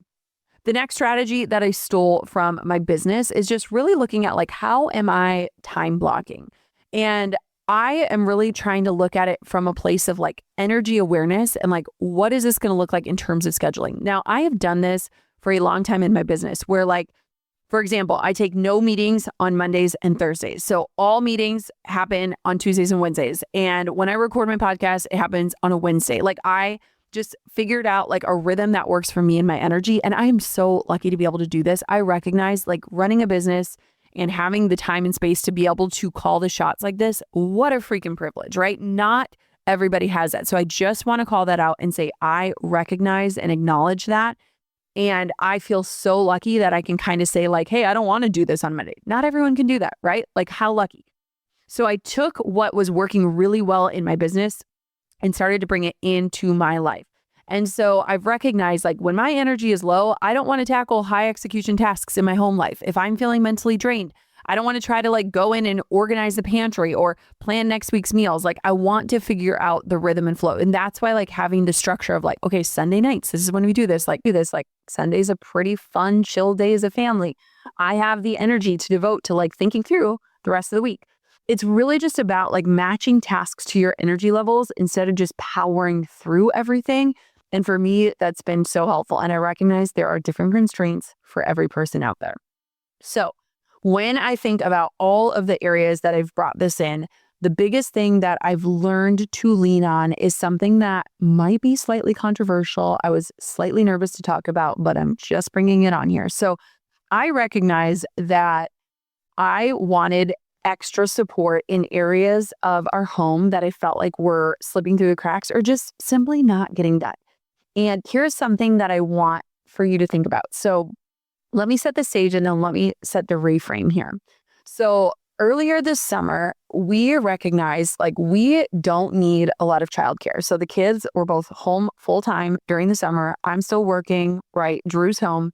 The next strategy that I stole from my business is just really looking at how am I time blocking? And I am really trying to look at it from a place of energy awareness and what is this going to look like in terms of scheduling? Now, I have done this for a long time in my business where for example, I take no meetings on Mondays and Thursdays. So all meetings happen on Tuesdays and Wednesdays. And when I record my podcast, it happens on a Wednesday. I just figured out a rhythm that works for me and my energy. And I am so lucky to be able to do this. I recognize running a business and having the time and space to be able to call the shots like this. What a freaking privilege, right? Not everybody has that. So I just want to call that out and say, I recognize and acknowledge that. And I feel so lucky that I can kind of say hey, I don't want to do this on Monday. Not everyone can do that, right? How lucky. So I took what was working really well in my business and started to bring it into my life. And so I've recognized when my energy is low, I don't want to tackle high execution tasks in my home life. If I'm feeling mentally drained, I don't want to try to go in and organize the pantry or plan next week's meals. I want to figure out the rhythm and flow. And that's why having the structure of okay, Sunday nights, this is when we do this, Sunday's a pretty fun, chill day as a family. I have the energy to devote to thinking through the rest of the week. It's really just about matching tasks to your energy levels instead of just powering through everything. And for me, that's been so helpful. And I recognize there are different constraints for every person out there. So when I think about all of the areas that I've brought this in, the biggest thing that I've learned to lean on is something that might be slightly controversial. I was slightly nervous to talk about, but I'm just bringing it on here. So I recognize that I wanted extra support in areas of our home that I felt like were slipping through the cracks or just simply not getting done. And here's something that I want for you to think about. So let me set the stage and then let me set the reframe here. So earlier this summer, we recognized like we don't need a lot of childcare. So the kids were both home full time during the summer. I'm still working, right? Drew's home.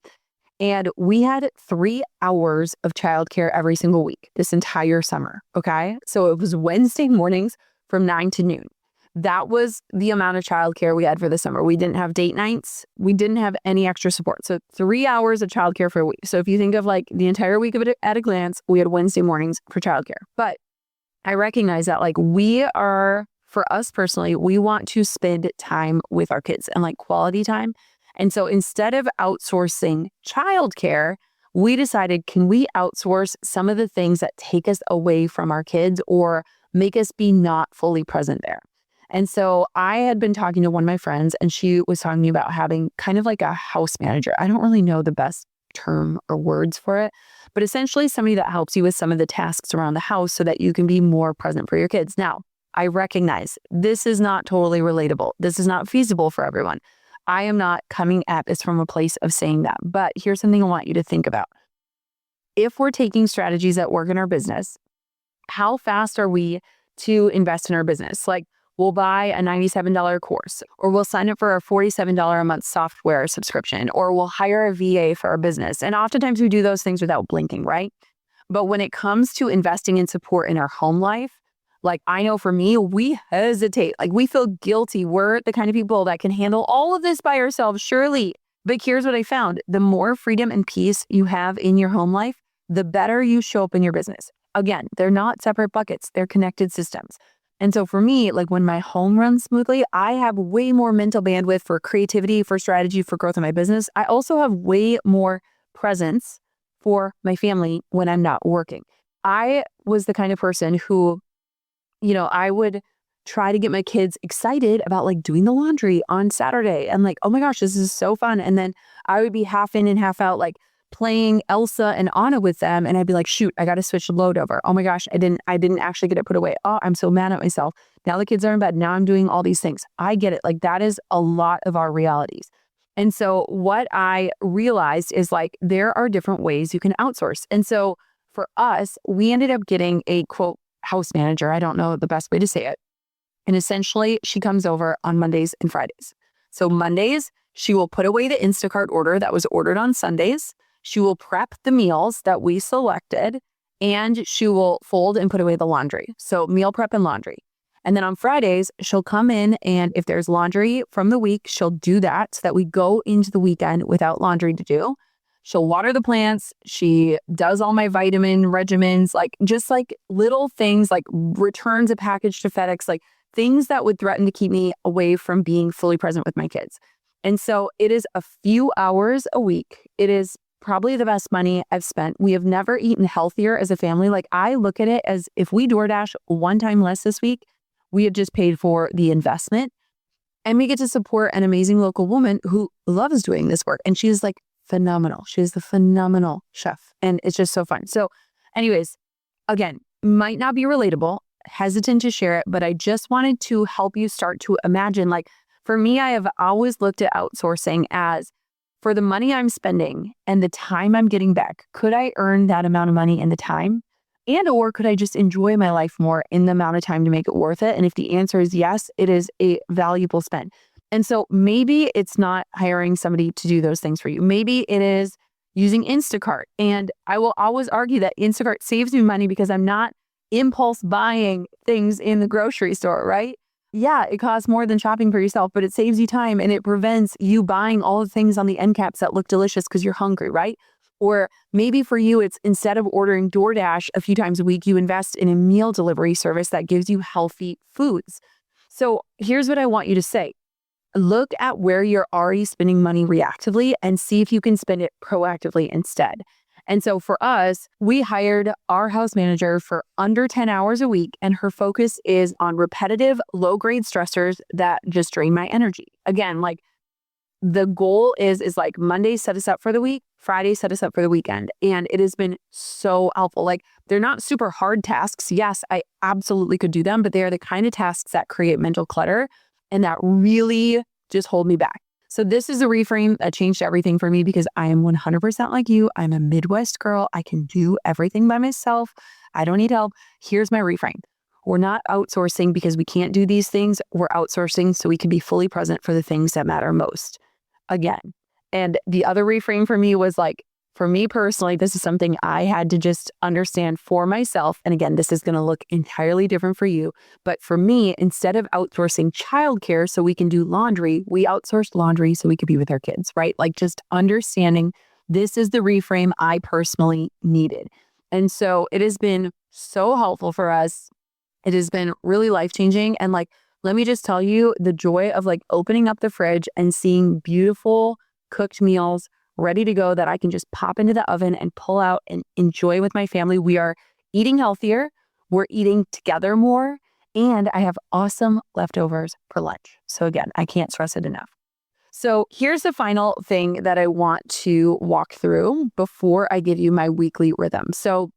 And we had 3 hours of childcare every single week this entire summer. Okay. So it was Wednesday mornings from 9 to noon. That was the amount of childcare we had for the summer. We didn't have date nights. We didn't have any extra support. So 3 hours of childcare for a week. So if you think of like the entire week of it at a glance, we had Wednesday mornings for childcare. But I recognize that like for us personally, we want to spend time with our kids and like quality time. And so instead of outsourcing childcare, we decided, can we outsource some of the things that take us away from our kids or make us be not fully present there? And so I had been talking to one of my friends and she was talking to me about having kind of like a house manager. I don't really know the best term or words for it, but essentially somebody that helps you with some of the tasks around the house so that you can be more present for your kids. Now, I recognize this is not totally relatable. This is not feasible for everyone. I am not coming at this from a place of saying that, but here's something I want you to think about. If we're taking strategies that work in our business, how fast are we to invest in our business? Like we'll buy a $97 course, or we'll sign up for a $47 a month software subscription, or we'll hire a VA for our business. And oftentimes we do those things without blinking, right? But when it comes to investing in support in our home life, like I know for me, we hesitate. Like we feel guilty. We're the kind of people that can handle all of this by ourselves, surely. But here's what I found. The more freedom and peace you have in your home life, the better you show up in your business. Again, they're not separate buckets. They're connected systems. And so for me, like when my home runs smoothly, I have way more mental bandwidth for creativity, for strategy, for growth in my business. I also have way more presence for my family when I'm not working. I was the kind of person who, I would try to get my kids excited about like doing the laundry on Saturday and like, oh my gosh, this is so fun. And then I would be half in and half out, like playing Elsa and Anna with them. And I'd be like, shoot, I got to switch the load over. Oh my gosh, I didn't actually get it put away. Oh, I'm so mad at myself. Now the kids are in bed. Now I'm doing all these things. I get it. Like that is a lot of our realities. And so what I realized is like, there are different ways you can outsource. And so for us, we ended up getting a quote, house manager. I don't know the best way to say it. And essentially she comes over on Mondays and Fridays. So Mondays, she will put away the Instacart order that was ordered on Sundays. She will prep the meals that we selected and she will fold and put away the laundry. So meal prep and laundry. And then on Fridays, she'll come in and if there's laundry from the week, she'll do that so that we go into the weekend without laundry to do. She'll water the plants. She does all my vitamin regimens, like just like little things like returns a package to FedEx, like things that would threaten to keep me away from being fully present with my kids. And so it is a few hours a week. It is probably the best money I've spent. We have never eaten healthier as a family. Like I look at it as if we DoorDash one time less this week, we have just paid for the investment and we get to support an amazing local woman who loves doing this work. And she's like, phenomenal. She's the phenomenal chef. And it's just so fun. So anyways, again, might not be relatable, hesitant to share it, but I just wanted to help you start to imagine, like for me, I have always looked at outsourcing as for the money I'm spending and the time I'm getting back, could I earn that amount of money in the time? And or could I just enjoy my life more in the amount of time to make it worth it? And if the answer is yes, it is a valuable spend. And so maybe it's not hiring somebody to do those things for you. Maybe it is using Instacart. And I will always argue that Instacart saves me money because I'm not impulse buying things in the grocery store, right? Yeah, it costs more than shopping for yourself, but it saves you time and it prevents you buying all the things on the end caps that look delicious because you're hungry, right? Or maybe for you, it's instead of ordering DoorDash a few times a week, you invest in a meal delivery service that gives you healthy foods. So here's what I want you to say. Look at where you're already spending money reactively and see if you can spend it proactively instead. And so for us, we hired our house manager for under 10 hours a week, and her focus is on repetitive, low-grade stressors that just drain my energy. Again, like the goal is like Monday set us up for the week, Friday set us up for the weekend. And it has been so helpful. Like they're not super hard tasks. Yes, I absolutely could do them, but they are the kind of tasks that create mental clutter and that really just hold me back. So this is a reframe that changed everything for me because I am 100% like you. I'm a Midwest girl. I can do everything by myself. I don't need help. Here's my reframe. We're not outsourcing because we can't do these things. We're outsourcing so we can be fully present for the things that matter most. Again. And the other reframe for me was like, for me personally, this is something I had to just understand for myself. And again, this is going to look entirely different for you. But for me, instead of outsourcing childcare so we can do laundry, we outsourced laundry so we could be with our kids, right? Like just understanding this is the reframe I personally needed. And so it has been so helpful for us. It has been really life-changing. And like, let me just tell you the joy of like opening up the fridge and seeing beautiful cooked meals ready to go that I can just pop into the oven and pull out and enjoy with my family. We are eating healthier. We're eating together more. And I have awesome leftovers for lunch. So again, I can't stress it enough. So here's the final thing that I want to walk through before I give you my weekly rhythm. So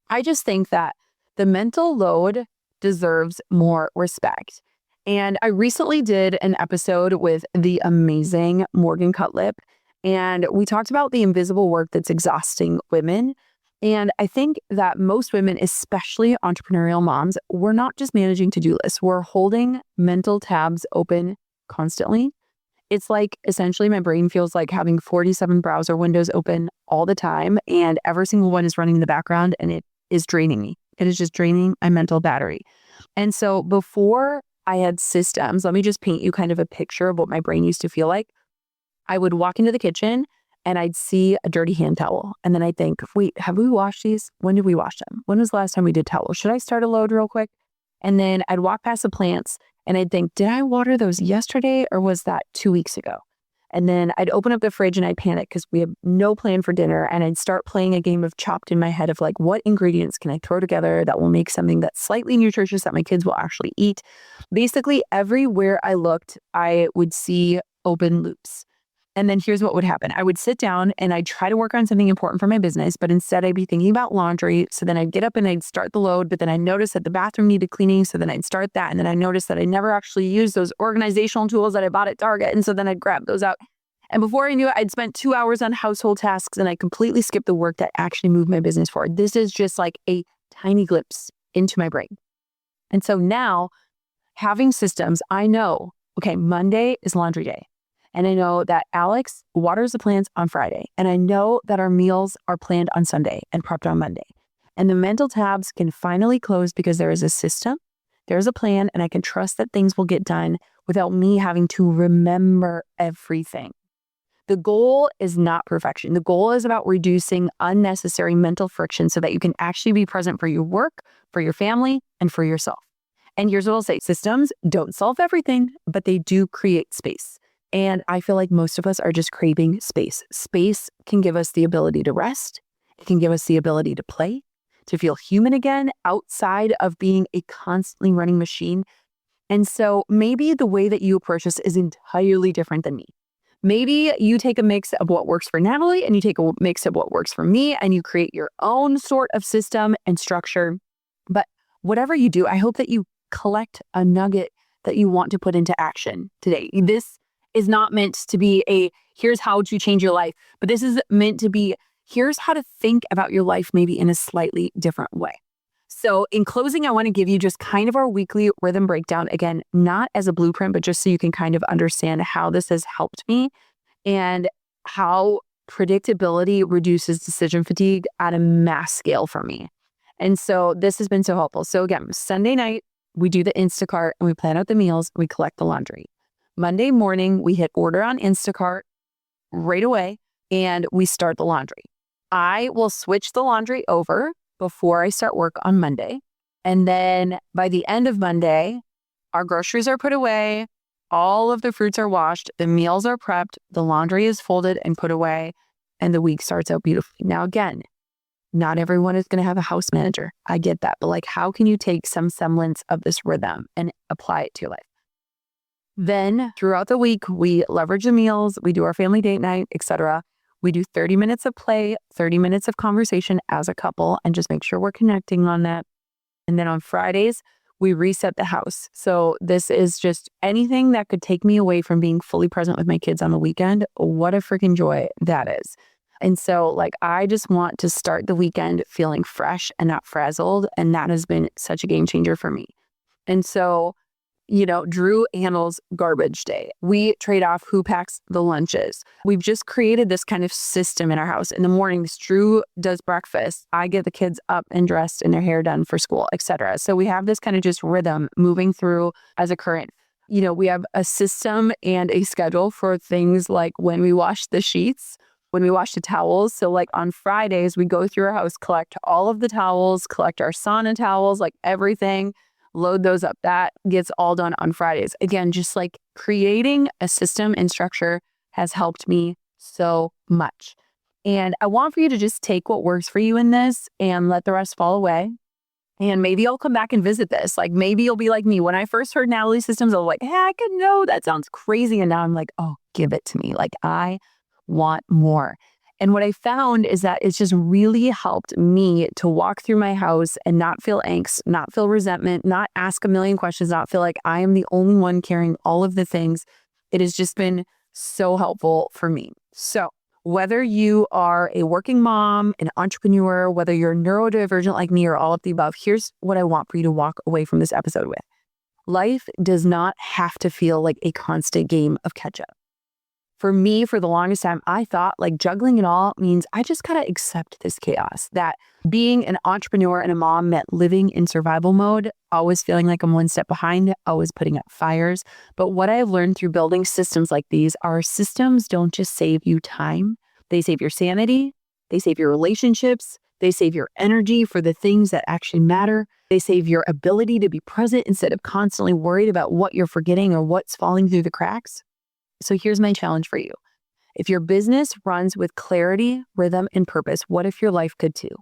I just think that the mental load deserves more respect. And I recently did an episode with the amazing Morgan Cutlip, and we talked about the invisible work that's exhausting women. And I think that most women, especially entrepreneurial moms, we're not just managing to-do lists. We're holding mental tabs open constantly. It's like essentially my brain feels like having 47 browser windows open all the time, and every single one is running in the background, and it is draining me. It is just draining my mental battery. And so before I had systems, let me just paint you kind of a picture of what my brain used to feel like. I would walk into the kitchen and I'd see a dirty hand towel. And then I'd think, wait, have we washed these? When did we wash them? When was the last time we did towels? Should I start a load real quick? And then I'd walk past the plants and I'd think, did I water those yesterday or was that 2 weeks ago? And then I'd open up the fridge and I'd panic because we have no plan for dinner. And I'd start playing a game of Chopped in my head of like, what ingredients can I throw together that will make something that's slightly nutritious that my kids will actually eat? Basically, everywhere I looked, I would see open loops. And then here's what would happen. I would sit down and I'd try to work on something important for my business, but instead I'd be thinking about laundry. So then I'd get up and I'd start the load, but then I noticed that the bathroom needed cleaning. So then I'd start that. And then I noticed that I never actually used those organizational tools that I bought at Target. And so then I'd grab those out. And before I knew it, I'd spent 2 hours on household tasks and I completely skipped the work that actually moved my business forward. This is just like a tiny glimpse into my brain. And so now having systems, I know, okay, Monday is laundry day. And I know that Alex waters the plants on Friday. And I know that our meals are planned on Sunday and prepped on Monday. And the mental tabs can finally close because there is a system, there's a plan, and I can trust that things will get done without me having to remember everything. The goal is not perfection. The goal is about reducing unnecessary mental friction so that you can actually be present for your work, for your family, and for yourself. And here's what I'll say. Systems don't solve everything, but they do create space. And I feel like most of us are just craving space. Space can give us the ability to rest. It can give us the ability to play, to feel human again outside of being a constantly running machine. And so maybe the way that you approach this is entirely different than me. Maybe you take a mix of what works for Natalie and you take a mix of what works for me and you create your own sort of system and structure. But whatever you do, I hope that you collect a nugget that you want to put into action today. This is not meant to be a, here's how to change your life, but this is meant to be, here's how to think about your life maybe in a slightly different way. So in closing, I want to give you just kind of our weekly rhythm breakdown. Again, not as a blueprint, but just so you can kind of understand how this has helped me and how predictability reduces decision fatigue at a mass scale for me. And so this has been so helpful. So again, Sunday night, we do the Instacart and we plan out the meals, we collect the laundry. Monday morning, we hit order on Instacart right away and we start the laundry. I will switch the laundry over before I start work on Monday. And then by the end of Monday, our groceries are put away, all of the fruits are washed, the meals are prepped, the laundry is folded and put away. and the week starts out beautifully. Now, again, not everyone is going to have a house manager. I get that. But like, how can you take some semblance of this rhythm and apply it to your life? Then throughout the week, we leverage the meals, we do our family date night, etc. We do 30 minutes of play, 30 minutes of conversation as a couple, and just make sure we're connecting on that. And then on Fridays, we reset the house. So this is just anything that could take me away from being fully present with my kids on the weekend. What a freaking joy that is. And so like, I just want to start the weekend feeling fresh and not frazzled. And that has been such a game changer for me. And so, Drew handles garbage day. We trade off who packs the lunches. We've just created this kind of system in our house. In the mornings, Drew does breakfast. I get the kids up and dressed and their hair done for school, etc. So we have this kind of just rhythm moving through as a current. We have a system and a schedule for things like when we wash the sheets, when we wash the towels. So like on Fridays, we go through our house, collect all of the towels, collect our sauna towels, like everything, load those up. That gets all done on Fridays. Again, just like creating a system and structure has helped me so much. And I want for you to just take what works for you in this and let the rest fall away. And maybe I'll come back and visit this. Like maybe you'll be like me. When I first heard Natalie's systems, I was like, heck no, that sounds crazy. And now I'm like, oh, give it to me. Like I want more. And what I found is that it's just really helped me to walk through my house and not feel angst, not feel resentment, not ask a million questions, not feel like I am the only one carrying all of the things. It has just been so helpful for me. So whether you are a working mom, an entrepreneur, whether you're neurodivergent like me or all of the above, here's what I want for you to walk away from this episode with. Life does not have to feel like a constant game of catch up. For me, for the longest time, I thought like juggling it all means I just gotta accept this chaos, that being an entrepreneur and a mom meant living in survival mode, always feeling like I'm one step behind, always putting out fires. But what I've learned through building systems like these are systems don't just save you time, they save your sanity, they save your relationships, they save your energy for the things that actually matter. They save your ability to be present instead of constantly worried about what you're forgetting or what's falling through the cracks. So here's my challenge for you. If your business runs with clarity, rhythm, and purpose, what if your life could too?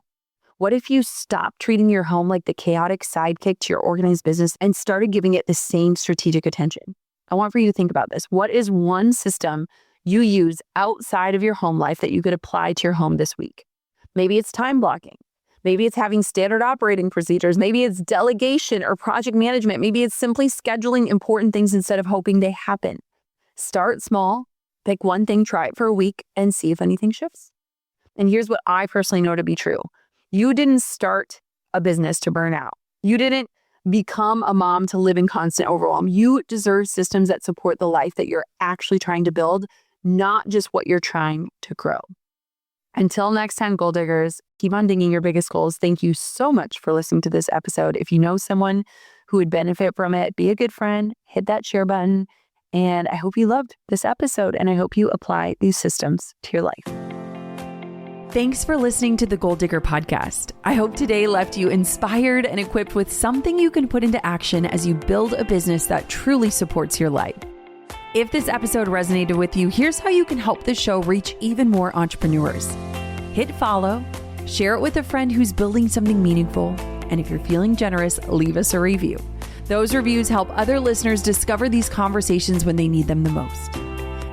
What if you stopped treating your home like the chaotic sidekick to your organized business and started giving it the same strategic attention? I want for you to think about this. What is one system you use outside of your home life that you could apply to your home this week? Maybe it's time blocking. Maybe it's having standard operating procedures. Maybe it's delegation or project management. Maybe it's simply scheduling important things instead of hoping they happen. Start small, pick one thing, try it for a week, and see if anything shifts. And here's what I personally know to be true. You didn't start a business to burn out. You didn't become a mom to live in constant overwhelm. You deserve systems that support the life that you're actually trying to build, not just what you're trying to grow. Until next time, goal diggers, keep on digging your biggest goals. Thank you so much for listening to this episode. If you know someone who would benefit from it, be a good friend, hit that share button. And I hope you loved this episode and I hope you apply these systems to your life. Thanks for listening to the Goal Digger podcast. I hope today left you inspired and equipped with something you can put into action as you build a business that truly supports your life. If this episode resonated with you, here's how you can help the show reach even more entrepreneurs. Hit follow, share it with a friend who's building something meaningful, and if you're feeling generous, leave us a review. Those reviews help other listeners discover these conversations when they need them the most.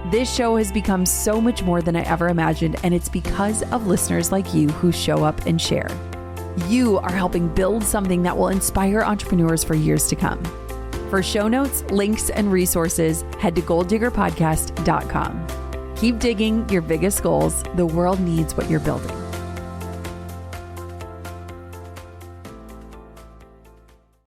This show has become so much more than I ever imagined, and it's because of listeners like you who show up and share. You are helping build something that will inspire entrepreneurs for years to come. For show notes, links, and resources, head to goaldiggerpodcast.com. Keep digging your biggest goals. The world needs what you're building.